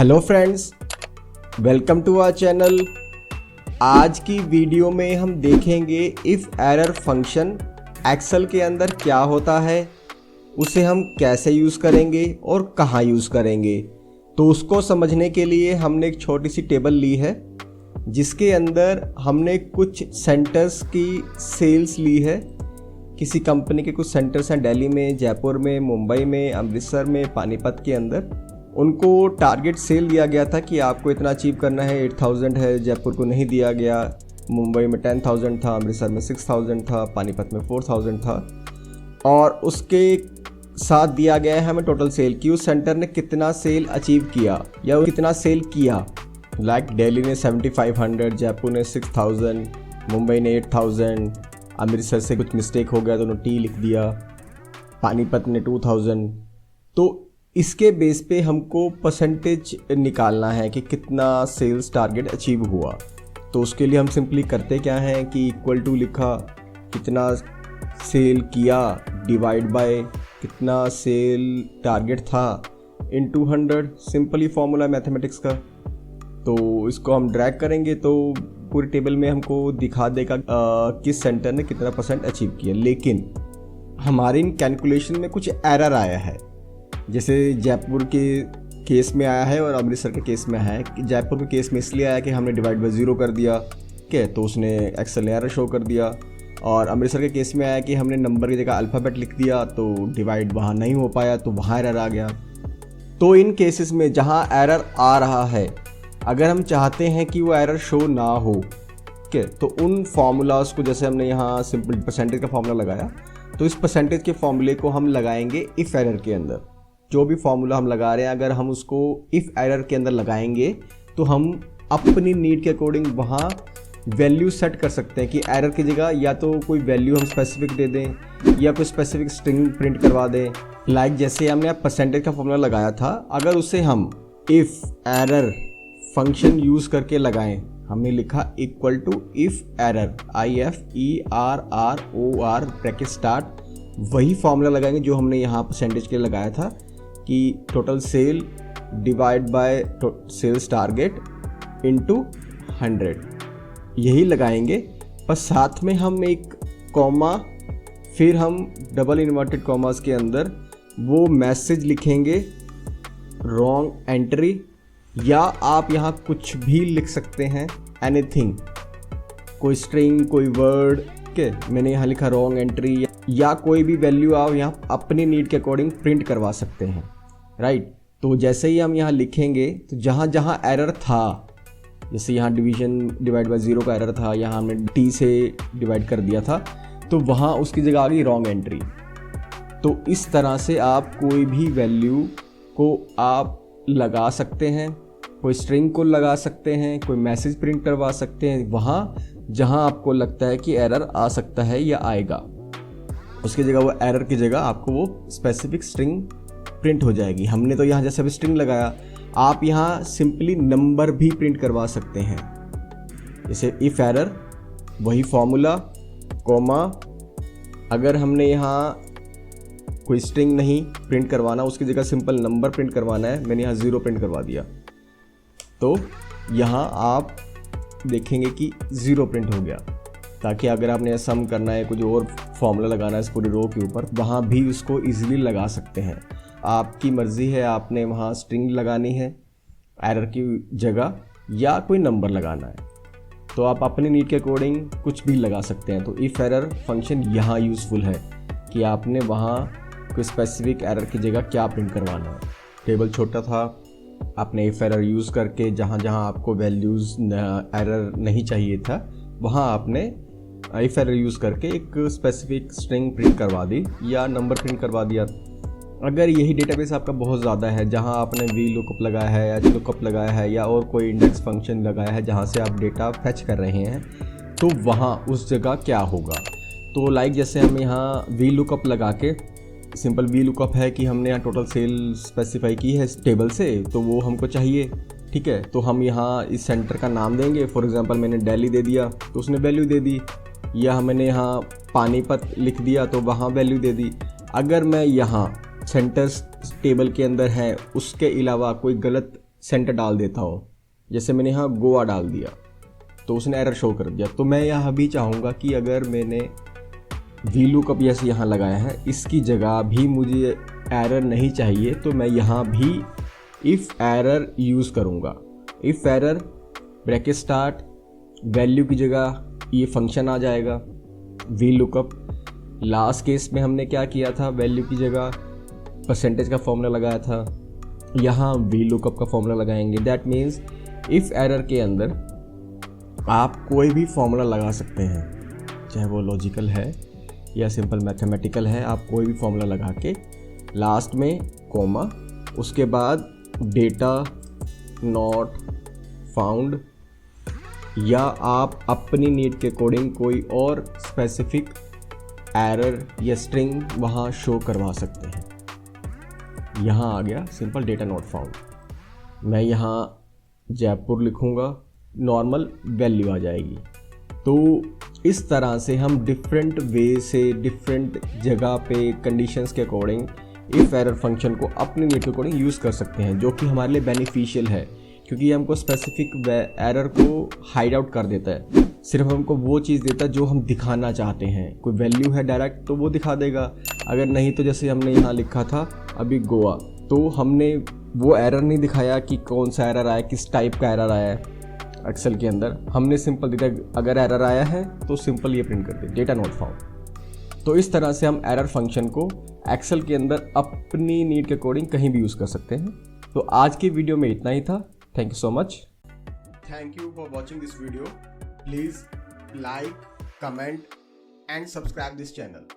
Hello friends, welcome to our channel. आज की video में हम देखेंगे इफ़ एरर फंक्शन एक्सेल के अंदर क्या होता है, उसे हम कैसे यूज़ करेंगे और कहाँ यूज़ करेंगे। तो उसको समझने के लिए हमने एक छोटी सी टेबल ली है जिसके अंदर हमने कुछ सेंटर्स की सेल्स ली है। किसी कंपनी के कुछ सेंटर्स हैं दिल्ली में, जयपुर में, मुंबई में, अमृतसर में, पानीपत के अंदर। उनको टारगेट सेल दिया गया था कि आपको इतना अचीव करना है। 8000 है, जयपुर को नहीं दिया गया। मुंबई में 10000 था, अमृतसर में 6000 था, पानीपत में 4000 था। और उसके साथ दिया गया है हमें टोटल सेल कि उस सेंटर ने कितना सेल अचीव किया या वो कितना सेल किया। लाइक दिल्ली ने 7500, जयपुर ने 6000, मुंबई ने 8000, अमृतसर से कुछ मिस्टेक हो गया तो उन्होंने टी लिख दिया, पानीपत ने 2000। तो इसके बेस पे हमको परसेंटेज निकालना है कि कितना सेल्स टारगेट अचीव हुआ। तो उसके लिए हम सिंपली करते क्या हैं कि इक्वल टू लिखा, कितना सेल किया डिवाइड बाय कितना सेल टारगेट था इनटू 100। सिंपली फॉर्मूला मैथमेटिक्स का। तो इसको हम ड्रैग करेंगे तो पूरी टेबल में हमको दिखा देगा किस सेंटर ने कितना परसेंट अचीव किया। लेकिन हमारे इन कैलकुलेशन में कुछ एरर आया है। जैसे जयपुर के केस में आया है और अमृतसर के केस में आया है। कि जयपुर के केस में इसलिए आया कि हमने डिवाइड बाय 0 कर दिया, ठीक है, तो उसने एक्सेल ने एरर शो कर दिया। और अमृतसर के केस में आया कि हमने नंबर की जगह अल्फ़ाबेट लिख दिया तो डिवाइड वहाँ नहीं हो पाया, तो वहाँ एरर आ गया। तो इन केसेस में जहाँ एरर आ रहा है, अगर हम चाहते हैं कि वो एरर शो ना हो, ठीक है, तो उन फार्मूलाज को, जैसे हमने यहाँ सिंपल परसेंटेज का फार्मूला लगाया, तो इस परसेंटेज के फॉर्मूले को हम लगाएंगे इफ़ एरर के अंदर। जो भी फॉर्मूला हम लगा रहे हैं, अगर हम उसको इफ़ एरर के अंदर लगाएंगे तो हम अपनी नीड के अकॉर्डिंग वहाँ वैल्यू सेट कर सकते हैं कि एरर की जगह या तो कोई वैल्यू हम स्पेसिफिक दे दें या कोई स्पेसिफिक स्ट्रिंग प्रिंट करवा दें। लाइक जैसे हमने परसेंटेज का फॉर्मूला लगाया था, अगर उसे हम इफ़ एरर फंक्शन यूज़ करके लगाएं, हमने लिखा equal to if error IFERROR bracket start, वही फॉर्मूला लगाएंगे जो हमने यहाँ परसेंटेज के लगाया था कि total sale divide by sales target into 100, यही लगाएंगे। पर साथ में हम एक कॉमा, फिर हम डबल इन्वर्टेड कॉमास के अंदर वो मैसेज लिखेंगे रॉन्ग एंट्री, या आप यहाँ कुछ भी लिख सकते हैं, एनीथिंग, कोई स्ट्रिंग, कोई वर्ड के। मैंने यहाँ लिखा रॉन्ग एंट्री, या कोई भी वैल्यू आप यहाँ अपनी नीड के अकॉर्डिंग प्रिंट करवा सकते हैं, राइट। तो जैसे ही हम यहाँ लिखेंगे तो जहाँ जहाँ एरर था, जैसे यहाँ डिवाइड बाय 0 का एरर था, यहाँ हमने टी से डिवाइड कर दिया था, तो वहाँ उसकी जगह आ गई रॉन्ग एंट्री। तो इस तरह से आप कोई भी वैल्यू को आप लगा सकते हैं, कोई स्ट्रिंग को लगा सकते हैं, कोई मैसेज प्रिंट करवा सकते हैं वहाँ जहाँ आपको लगता है कि एरर आ सकता है या आएगा। उसकी जगह वो एरर की जगह आपको वो स्पेसिफिक स्ट्रिंग प्रिंट हो जाएगी। हमने तो यहाँ जैसे अभी स्ट्रिंग लगाया, आप यहाँ सिंपली नंबर भी प्रिंट करवा सकते हैं। जैसे इफ़ एरर, वही फॉर्मूला, कॉमा, अगर हमने यहाँ कोई स्ट्रिंग नहीं प्रिंट करवाना, उसकी जगह सिंपल नंबर प्रिंट करवाना है, मैंने यहाँ 0 प्रिंट करवा दिया, तो यहाँ आप देखेंगे कि 0 प्रिंट हो गया। ताकि अगर आपने सम करना है, कुछ और फॉर्मूला लगाना है इस पूरी रो के ऊपर, वहाँ भी उसको इजीली लगा सकते हैं। आपकी मर्ज़ी है, आपने वहाँ स्ट्रिंग लगानी है एरर की जगह या कोई नंबर लगाना है, तो आप अपनी नीड के अकॉर्डिंग कुछ भी लगा सकते हैं। तो इफ़ एरर फंक्शन यहाँ यूज़फुल है कि आपने वहाँ कोई स्पेसिफिक एरर की जगह क्या प्रिंट करवाना है। टेबल छोटा था, आपने इफ़ एरर यूज़ करके जहाँ जहाँ आपको वैल्यूज़ एरर नहीं चाहिए था, वहाँ आपने इफ़ एरर यूज़ करके एक स्पेसिफिक स्ट्रिंग प्रिंट करवा दी या नंबर प्रिंट करवा दिया। अगर यही डेटाबेस आपका बहुत ज़्यादा है, जहाँ आपने वी लुकअप लगाया है, एच लुकअप लगाया है, या और कोई इंडेक्स फंक्शन लगाया है जहाँ से आप डेटा फैच कर रहे हैं, तो वहाँ उस जगह क्या होगा। तो लाइक जैसे हम यहाँ वी लुकअप लगा के, सिंपल वी लुकअप है कि हमने यहाँ टोटल सेल स्पेसिफाई की है इस टेबल से, तो वो हमको चाहिए, ठीक है। तो हम यहाँ इस सेंटर का नाम देंगे, फॉर एग्जांपल मैंने दिल्ली दे दिया तो उसने वैल्यू दे दी, या मैंने यहाँ पानीपत लिख दिया तो वहाँ वैल्यू दे दी। अगर मैं यहाँ सेंटर्स टेबल के अंदर है उसके अलावा कोई गलत सेंटर डाल देता हूँ, जैसे मैंने यहाँ गोवा डाल दिया तो उसने एरर शो कर दिया। तो मैं यहाँ भी चाहूँगा कि अगर मैंने VLOOKUP जैसे यहाँ लगाया है, इसकी जगह भी मुझे एरर नहीं चाहिए, तो मैं यहाँ भी इफ़ एरर यूज़ करूँगा। If error bracket start, value की जगह ये फंक्शन आ जाएगा VLOOKUP। लास्ट केस में हमने क्या किया था, वैल्यू की जगह परसेंटेज का फॉर्मूला लगाया था, यहाँ VLOOKUP का फॉर्मूला लगाएंगे। दैट मीन्स इफ़ एरर के अंदर आप कोई भी फॉर्मूला लगा सकते हैं, चाहे वो लॉजिकल है या सिंपल मैथमेटिकल है। आप कोई भी फॉर्मूला लगा के लास्ट में कॉमा, उसके बाद डेटा नॉट फाउंड, या आप अपनी नीड के अकॉर्डिंग कोई और स्पेसिफिक एरर या स्ट्रिंग वहाँ शो करवा सकते हैं। यहाँ आ गया सिंपल डेटा नॉट फाउंड। मैं यहाँ जयपुर लिखूँगा, नॉर्मल वैल्यू आ जाएगी। तो इस तरह से हम डिफरेंट वे से डिफरेंट जगह पे कंडीशंस के अकॉर्डिंग इफ़ एरर फंक्शन को अपने नीड के अकॉर्डिंग यूज़ कर सकते हैं, जो कि हमारे लिए बेनिफिशियल है, क्योंकि ये हमको स्पेसिफिक एरर को हाइड आउट कर देता है। सिर्फ हमको वो चीज़ देता है जो हम दिखाना चाहते हैं। कोई वैल्यू है डायरेक्ट तो वो दिखा देगा, अगर नहीं तो जैसे हमने यहाँ लिखा था अभी गोवा, तो हमने वो एरर नहीं दिखाया कि कौन सा एरर आया, किस टाइप का एरर आया है। एक्सेल के अंदर हमने सिंपल दिया अगर एरर आया है तो सिंपल ये प्रिंट कर दे डेटा नॉट फाउंड। तो इस तरह से हम एरर फंक्शन को एक्सेल के अंदर अपनी नीड के अकॉर्डिंग कहीं भी यूज़ कर सकते हैं। तो आज की वीडियो में इतना ही था। Thank you so much. Thank you for watching this video. Please like, comment and subscribe this channel.